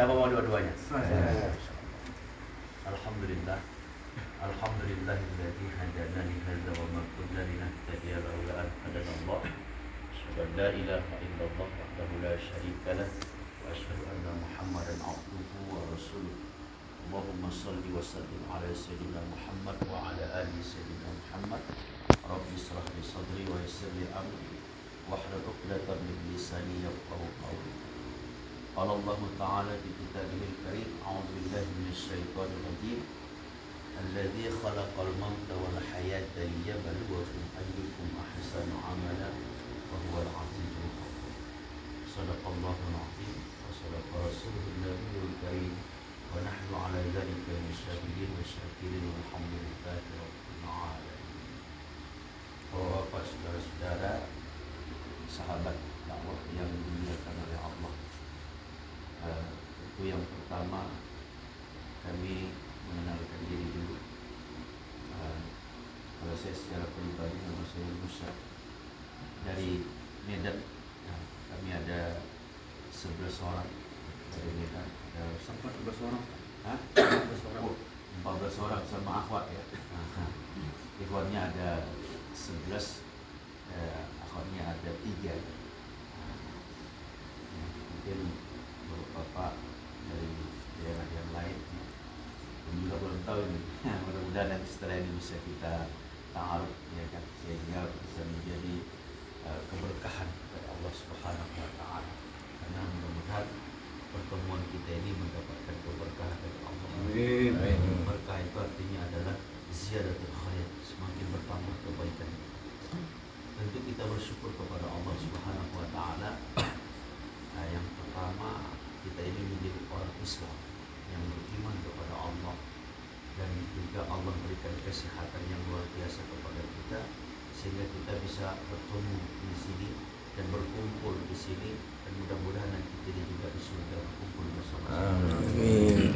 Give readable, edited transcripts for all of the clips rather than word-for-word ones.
Siapa mau dua-duanya? Saya. Alhamdulillah. Alhamdulillahilladzi hadana li hadza wa ma kunna linahtadiya laula an hadana Allah. Asyhadu an la ilaha illallah wahdahu la syarika lah wa asyhadu anna Muhammadan abduhu wa rasuluh. Allahumma shalli wa sallim ala sayyidina Muhammad wa ala ali sayyidina Muhammad. Rabbi israh li sadri wa yassir li amri wahlul 'uqdatam min lisani yafqahu qawli. Qala Allah Ta'ala fi kitabihil karim, a'udzu billahi minasy syaithanir rajim. Alladzi khalaqal mauta wal hayata liyabluwakum ayyukum ahsanu amala wa huwal azizul ghafur. Shadaqallahul azim wa shadaqa rasuluhun nabiyul karim wa nahnu ala dzalika minasyahidin wa syakirin walhamdulillahi rabbil alamin. Bapak, saudara-saudara, sahabat dakwah yang dimuliakan oleh Allah. Itu yang pertama, kami mengenalkan diri dulu. Kalau saya secara pribadi, nama saya Musa dari Medan. Kami ada 11 orang dari Medan. Ada 14 orang. 14 orang sama akhwat ya. Ikhwatnya ada 11, akhwatnya ada 3. Mungkin bapak dari daerah yang lain juga belum tahu ini. Mudah-mudahan nanti setelah ini bisa kita ta'aruf, ya kan, sehingga bisa menjadi keberkahan dari Allah Subhanahu wa Ta'ala. Karena mudah-mudahan pertemuan kita ini mendapatkan keberkahan dari Allah. Amin. Berkah itu artinya adalah ziyadatul khair, semakin bertambah kebaikan. Tentu kita bersyukur kepada Allah Subhanahu wa Ta'ala. Yang pertama, kita ini menjadi orang Islam yang beriman kepada Allah, dan juga Allah berikan kesehatan yang luar biasa kepada kita sehingga kita bisa bertemu di sini dan berkumpul di sini, dan mudah-mudahan nanti kita juga di surga berkumpul bersama-sama. Amin.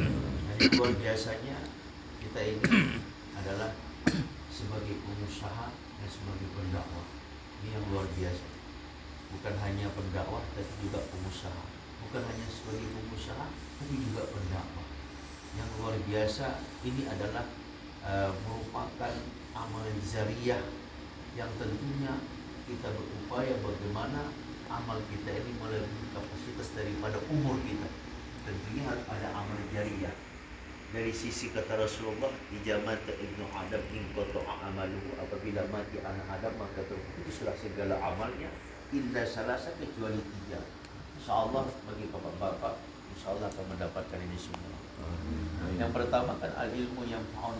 Dan luar biasanya kita ini adalah sebagai pengusaha dan sebagai pendakwah. Ini yang luar biasa. Bukan hanya pendakwah tapi juga pengusaha. Bukan hanya sebagai pengusaha tapi juga pendakwah. Yang luar biasa ini adalah merupakan amal jariah yang tentunya kita berupaya bagaimana amal kita ini melebihi kapasitas daripada umur kita. Tentunya harus ada amal jariah. Dari sisi kata Rasulullah, ijamat ibnu Adam ingkoto amaluhu, apabila mati anak Adam maka terputuslah segala amalnya illa salasa, kecuali 3. InsyaAllah bagi bapak-bapak, InsyaAllah akan mendapatkan ini semua. Yang pertama kan al-ilmu yang fa'un.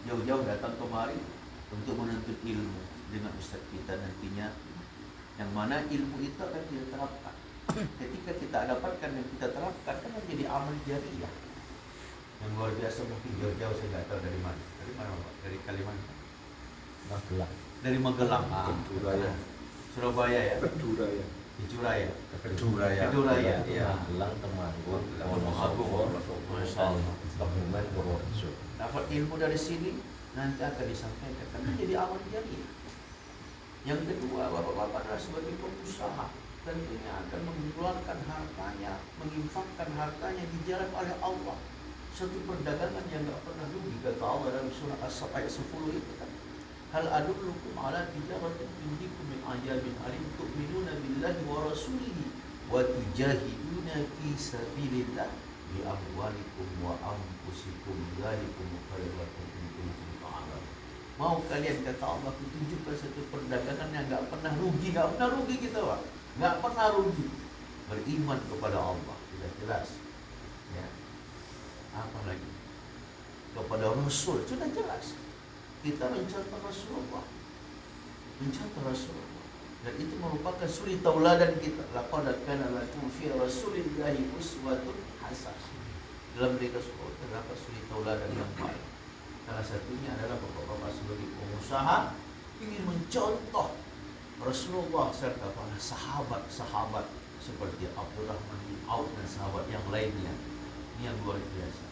Jauh-jauh datang kemari untuk menuntut ilmu dengan ustaz kita nantinya, yang mana ilmu itu akan kita terapkan. Ketika kita dapatkan dan kita terapkan, kan menjadi amal jariah yang luar biasa. Mungkin jauh-jauh, saya nggak tahu dari mana. Dari mana Pak? Dari Kalimantan? Magelang. Dari Magelang. Keduraya. Surabaya ya? Keduraya. Keduraya. Iya. Magelang, Temanggung, Masya Allah. Kebumen, Purworejo. Dapat ilmu dari sini, nanti akan disampaikan. Kan menjadi amal jariah. Yang kedua, bapak-bapak adalah sebagai pengusaha, tentunya akan mengeluarkan hartanya, menginfakkan hartanya di jalan oleh Allah. Suatu perdagangan yang tidak pernah rugi, kata Allah dalam surah As-Saff ayat 10 itu kan. Hal adullukum ala tijaratin tunjikum min ajabin alim tu'minuna billahi wa rasulihi wa tujahiduna fi sabilillah bi amwalikum wa anfusikum dzalikum khairul lakum in kuntum ta'lamun. Mau kalian, kata Allah, kutunjukkan satu perdagangan yang enggak pernah rugi. Enggak pernah rugi kita, Pak. Enggak pernah rugi. Beriman kepada Allah, sudah jelas. Ya. Apa lagi? Kepada Rasul, sudah jelas. Kita mencontoh Rasulullah. Dan itu merupakan suri tauladan kita. Laqad kana lakum fi Rasulillahi uswatun hasanah. Dalam mereka semua terdapat suri tauladan yang baik. Salah satunya adalah bapak-bapak sebagai pengusaha ingin mencontoh Rasulullah serta para sahabat-sahabat seperti Abdurrahman bin Auf dan sahabat yang lainnya. Ini yang luar biasa.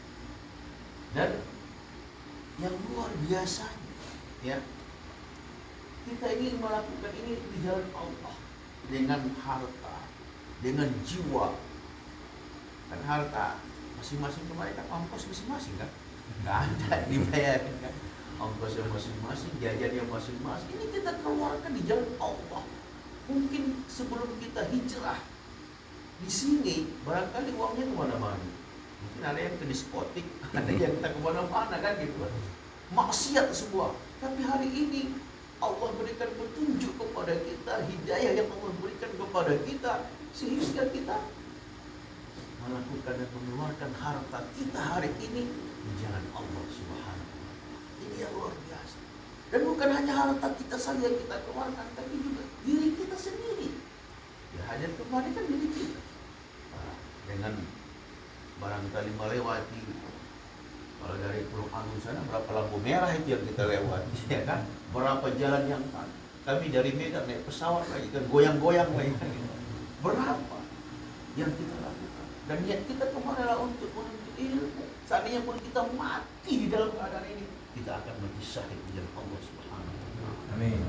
Dan yang luar biasanya, ya, kita ingin melakukan ini di jalan Allah dengan harta, dengan jiwa. Kan harta masing-masing kemarin kan ongkos masing-masing kan, nggak ada dibayarin kan, ongkosnya masing-masing, jajannya masing-masing. Ini kita keluarkan di jalan Allah. Mungkin sebelum kita hijrah di sini barangkali uangnya kemana-mana. Mungkin ada yang ke diskotik, ada yang tak kemana-mana kan gitu kan. Maksiat semua. Tapi hari ini Allah berikan petunjuk kepada kita, hidayah yang Allah berikan kepada kita, sehingga kita melakukan dan mengeluarkan harta kita hari ini di jalan Allah Subhanahu wa Ta'ala. Ini yang luar biasa. Dan bukan hanya harta kita saja yang kita keluarkan, tapi juga diri kita sendiri. Ya, hadir kemarin kan diri kita. Nah, dengan barangkali melewati, kalau dari Pulau Agung sana berapa lampu merah itu yang kita lewati, ya kan? Berapa jalan yang kami dari Medan naik pesawat lagi kan, goyang-goyang lagi kan. Berapa yang kita lakukan? Dan niat kita kemana lah untuk menuntut ilmu. Seandainya pun kita mati di dalam keadaan ini, kita akan mati syahid di jalan Allah Subhanahu wa Ta'ala. Amin.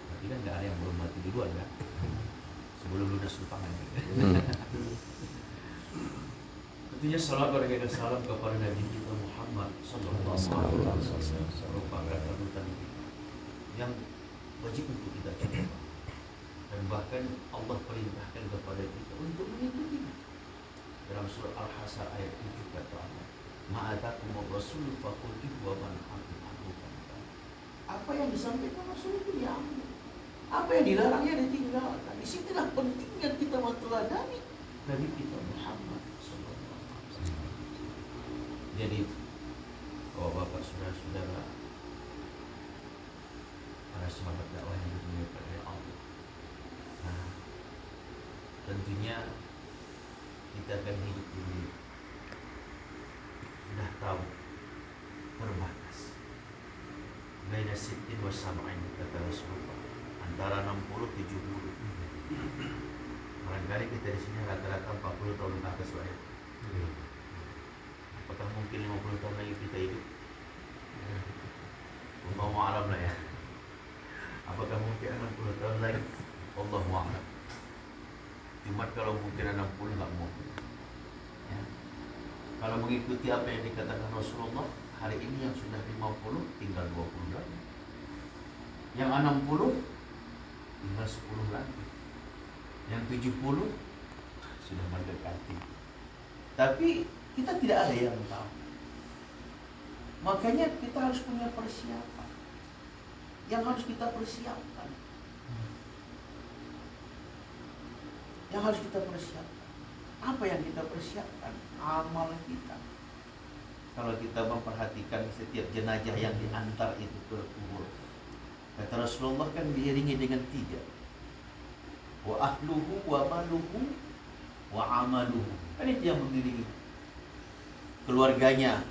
Tapi kan nggak ada yang belum mati duluan kan? Sebelum lunas lupakan. Tentunya salam dan salam kepada Nabi kita Muhammad sallallahu alaihi wasallam, merupakan panutan yang wajib untuk kita contoh. Dan bahkan Allah perintahkan kepada kita untuk mengikutinya. Dalam surah Al-Hasr ayat 7 kata Allah, "Ma'atakumur rasul fakhudhuhu wa man anhu." Apa yang disampaikan Rasul itu diambil. Apa yang dilarangnya ditinggalkan. Disitulah pentingnya kita meneladani Nabi kita Muhammad sallallahu alaihi wasallam. Jadi, bapak saudara-saudara, para sahabat dakwah yang dimuliakan oleh Allah. Nah, tentunya kita akan hidup ini sudah tahu terbatas. Baina sittin wa sab'in kata Rasulullah, antara 60 70. Barangkali kita di sini rata-rata 40 tahun ke atas lah ya. Apakah mungkin 50 tahun lagi kita hidup? Allahu a'lam lah ya. Apakah mungkin 60 tahun lagi? Allahu a'lam. Cuma kalau mungkin 60 nggak mungkin. Ya. Kalau mengikuti apa yang dikatakan Rasulullah, hari ini yang sudah 50 tinggal 20 lagi. Yang 60 tinggal 10 lagi. Yang 70 sudah mendekati. Tapi kita tidak ada yang tahu. Makanya kita harus punya persiapan. Yang harus kita persiapkan. Yang harus kita persiapkan. Apa yang kita persiapkan? Amal kita. Kalau kita memperhatikan setiap jenazah yang diantar itu ke kubur, kata Rasulullah kan diiringi dengan 3. Wa ahluhu wa maluhu wa amaluhu. Kan itu yang mengiringi. Keluarganya,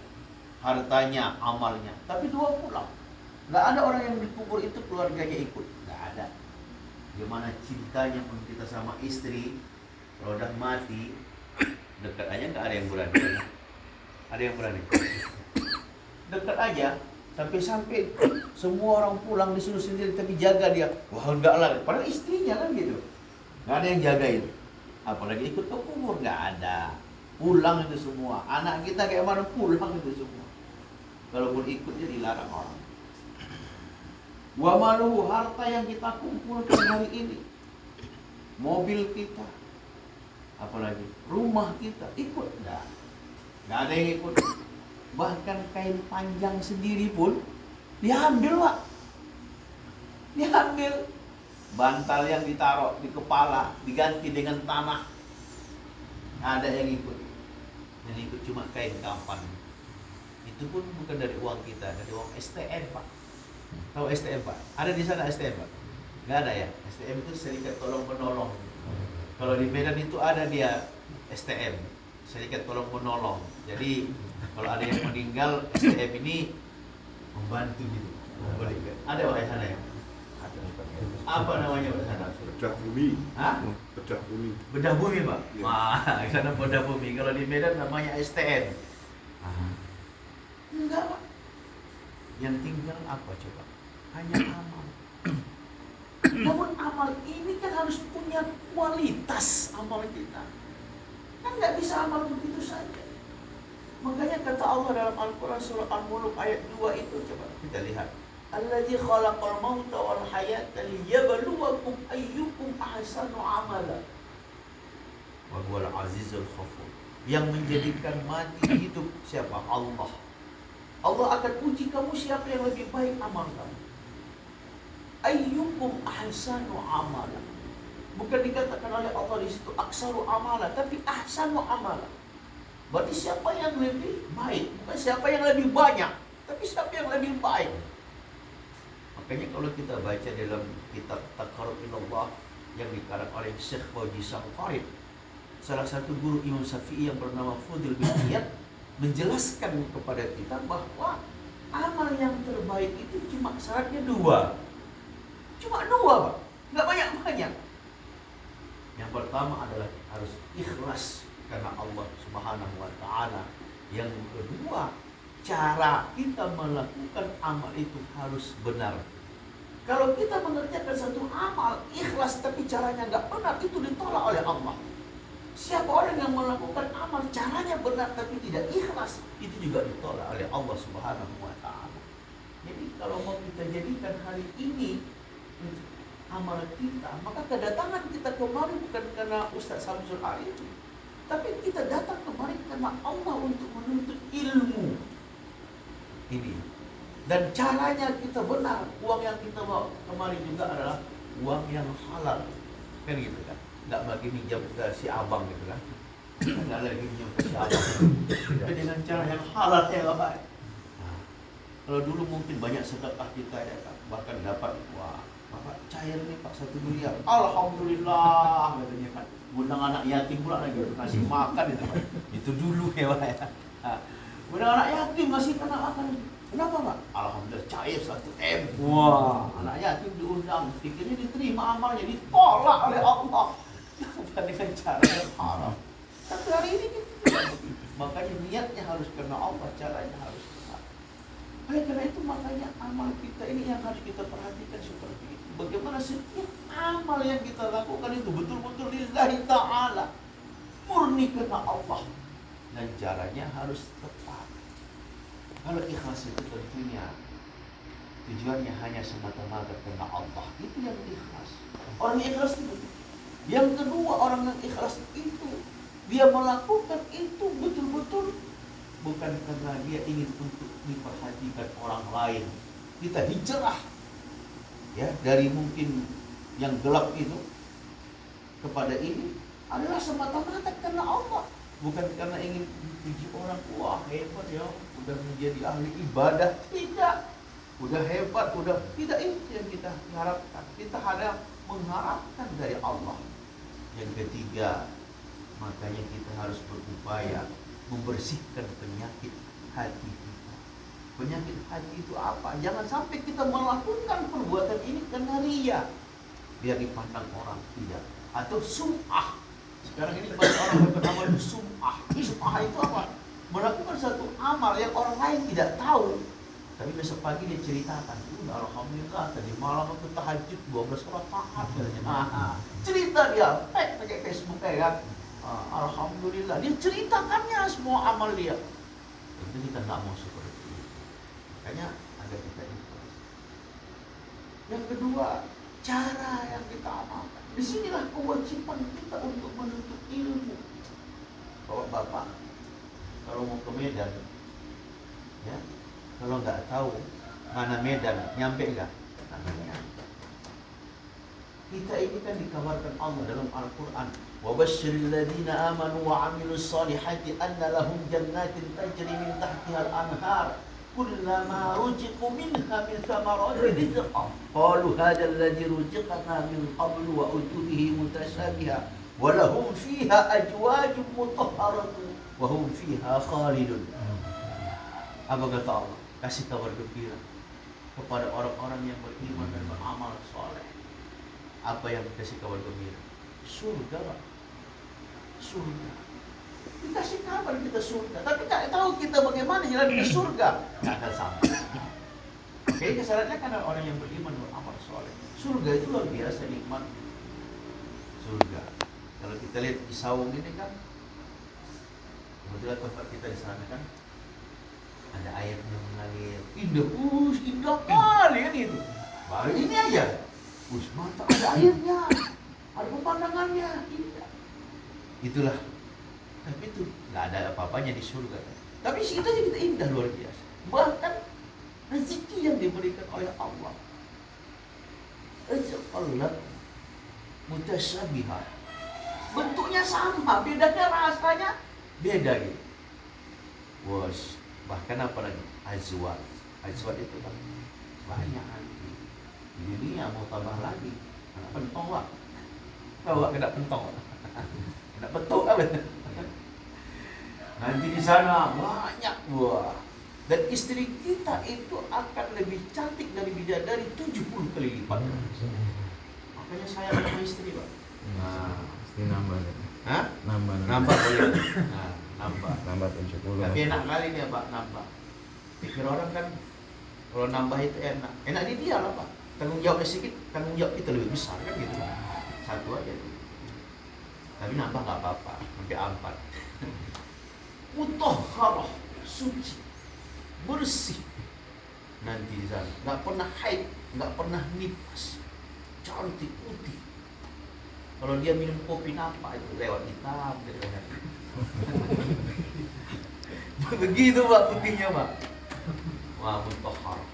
hartanya, amalnya. Tapi 2 pulang. Nggak ada orang yang dikubur itu keluarganya ikut. Nggak ada. Gimana cintanya pun kita sama istri, kalau udah mati, dekat aja nggak ada yang berani. Ada yang berani? Dekat aja, sampai-sampai semua orang pulang disuruh sendiri, tapi jaga dia. Wah enggak lah, padahal istrinya kan gitu. Nggak ada yang jagain. Apalagi ikut ke kubur, nggak ada. Pulang itu semua. Anak kita kayak mana pulang itu semua. Kalaupun ikutnya dilarang orang. Wa maluhu, harta yang kita kumpulkan hari ini, mobil kita, apalagi rumah kita, ikut enggak? Enggak ada yang ikut. Bahkan kain panjang sendiri pun diambil, Pak. Diambil. Bantal yang ditaruh di kepala diganti dengan tanah. Nggak ada yang ikut. Yang ikut cuma kain kafan. Itu pun bukan dari uang kita, dari uang STM, Pak. Tahu STM, Pak? Ada di sana STM, Pak? Nggak ada ya? STM itu Serikat Tolong Menolong. Kalau di Medan itu ada dia STM, Serikat Tolong Menolong. Jadi kalau ada yang meninggal, STM ini membantu gitu. Ada Pak di sana ya? Apa namanya Pak sana? Pecah bumi. Hah? Pecah bumi. Bedah bumi, Pak? Ya. Wah, di sana bedah bumi. Kalau di Medan namanya STM. Enggak, Pak. Yang tinggal apa coba? Hanya amal. Namun amal ini kan harus punya kualitas amal kita. Kan nggak bisa amal begitu saja. Makanya kata Allah dalam Al-Quran surah Al-Mulk ayat 2 itu, coba kita lihat. Alladzi khalaqal mauta wal hayata liyabluwakum ayyukum ahsanu amala. Wa huwal azizul ghafur. Yang menjadikan mati hidup siapa? Allah. Allah akan uji kamu siapa yang lebih baik amal kamu. Ayyukum ahsanu amala. Bukan dikatakan oleh Allah di situ aksaru amala, tapi ahsanu amala. Berarti siapa yang lebih baik, bukan siapa yang lebih banyak, tapi siapa yang lebih baik. Makanya kalau kita baca dalam kitab Taqarrub ilallah yang dikarang oleh Syekh Fauzi Sangqarib, salah satu guru Imam Syafi'i yang bernama Fudil bin Iyad menjelaskan kepada kita bahwa amal yang terbaik itu cuma syaratnya 2. Cuma 2, Pak. Nggak banyak-banyak. Yang pertama adalah harus ikhlas karena Allah Subhanahu wa Ta'ala. Yang kedua, cara kita melakukan amal itu harus benar. Kalau kita mengerjakan satu amal ikhlas tapi caranya nggak benar, itu ditolak oleh Allah. Siapa orang yang melakukan amal caranya benar tapi tidak ikhlas, itu juga ditolak oleh Allah Subhanahu wa Ta'ala. Jadi kalau mau kita jadikan hari ini amal kita, maka kedatangan kita kemari bukan karena Ustaz Samsul Arif, tapi kita datang kemari karena Allah untuk menuntut ilmu ini. Dan caranya kita benar. Uang yang kita bawa kemari juga adalah uang yang halal, kan gitu kan? Nggak bagi minjam ke si abang gitu kan? Nggak lagi minjam ke si abang. Tapi dengan cara yang halal ya Bapak. Nah, kalau dulu mungkin banyak sedekah kita ya kan, bahkan dapat Bapak cair nih Pak 1 miliar. Alhamdulillah katanya kan. Undang anak yatim pula lagi ngasih makan itu Pak. Itu dulu ya Pak ya. Undang anak yatim ngasih anak makan. Kenapa Pak? Alhamdulillah cair 1 M. Wah, anak yatim diundang. Pikirnya diterima amalnya, ditolak oleh Allah. Bukan dengan cara yang haram. Tapi hari ini kita makanya niatnya harus karena Allah, caranya harus benar. Oleh karena itu makanya amal kita ini yang harus kita perhatikan seperti itu. Bagaimana setiap amal yang kita lakukan itu betul-betul lillahi ta'ala, murni karena Allah, dan caranya harus tepat. Kalau ikhlas itu tentunya tujuannya hanya semata-mata karena Allah, itu yang ikhlas. Orang yang ikhlas itu. Yang kedua, orang yang ikhlas itu dia melakukan itu betul-betul bukan karena dia ingin untuk diperhatikan orang lain. Kita hijrah ya dari mungkin yang gelap itu kepada ini adalah semata-mata karena Allah, bukan karena ingin dipuji orang. Wah hebat ya, udah menjadi ahli ibadah. Tidak, udah hebat, udah tidak, itu yang kita harapkan. Kita hanya mengharapkan dari Allah. Yang ketiga, makanya kita harus berupaya membersihkan penyakit hati kita. Penyakit hati itu apa? Jangan sampai kita melakukan perbuatan ini karena riya, biar dipandang orang, tidak. Atau sum'ah. Sekarang ini banyak orang beramal itu sum'ah. Sum'ah itu apa? Melakukan satu amal yang orang lain tidak tahu, tapi besok pagi dia ceritakan, alhamdulillah tadi malam aku tahajud 12 rakaat katanya. Cerita dia, pakai Facebook kan. Alhamdulillah, dia ceritakannya semua amal dia. Itu kita tidak mau seperti itu. Makanya agar kita ikhlas. Yang kedua, cara yang kita amalkan. Disinilah kewajiban kita untuk menuntut ilmu. Bapak, kalau mau ke Medan, ya, kalau nggak tahu mana Medan, nyampe nggak? Kita ini kan dikabarkan Allah dalam Al-Quran, وَبَشِّرِ الَّذِينَ آمَنُوا وَعَمِلُوا الصَّالِحَاتِ أَنَّ لَهُمْ جَنَّاتٍ تَجْرِي مِنْ تَحْتِهَا الْأَنْهَارُ كُلَّمَا رُزِقُوا مِنْهَا مِنْ ثَمَرَاتٍ رِزْقًا قَالُوا هَذَا الَّذِي رُزِقْنَا مِنْ قَبْلُ وَأُتُوا بِهِ مُتَشَابِهًا وَلَهُمْ فِيهَا أَزْوَاجٌ مُطَهَّرَةٌ وَهُمْ فِيهَا خَالِدُونَ. Apa kata Allah? Kasih kabar gembira kepada orang-orang yang beriman dan beramal soleh. Apa yang dikasih kabar gembira? Surga, Pak. Surga. Dikasih kabar kita surga, tapi tak tahu kita bagaimana jalan ke surga. Nggak akan sampai. Jadi kesalahannya karena orang yang beriman beramal soleh. Surga itu luar biasa nikmat. Surga. Kalau kita lihat di Sawung ini kan, Kebetulan tempat kita di sana kan ada airnya mengalir, indah, indah kali kan itu. Baru ini aja, mantap, ada airnya, ada pemandangannya, indah. Itulah. Tapi itu nggak ada apa-apanya di surga. Tapi itu aja kita indah luar biasa. Bahkan rezeki yang diberikan oleh Allah. Allah mutasyabihat. Bentuknya sama, bedanya rasanya beda gitu. Bos, bahkan apa lagi? Azwat. Azwat itu kan banyak nanti. Di dunia mau tambah lagi. Kena pentong wak. Tahu wak kena pentong wak? Kena petuk apa? Nanti di sana banyak buah. Dan istri kita itu akan lebih cantik dari bidadari 70 kali lipat. Makanya saya sama istri, Pak. Nah, Pasti nambah ya. hah? Nambah Boleh. Nah, nambah. 70. Tapi enak kali nih, Pak, nambah. Pikir orang kan kalau nambah itu enak. Enak di dia lah, Pak. Tanggung jawabnya sedikit, tanggung jawab kita lebih besar kan gitu. Satu aja tuh. Tapi nambah nggak apa-apa, sampai 4. Mutahharah, suci, bersih. Nanti di sana nggak pernah haid, nggak pernah nifas, cantik putih. Kalau dia minum kopi napa itu lewat hitam dari leher. Begitu Pak putihnya Pak. Wah, mutahharah.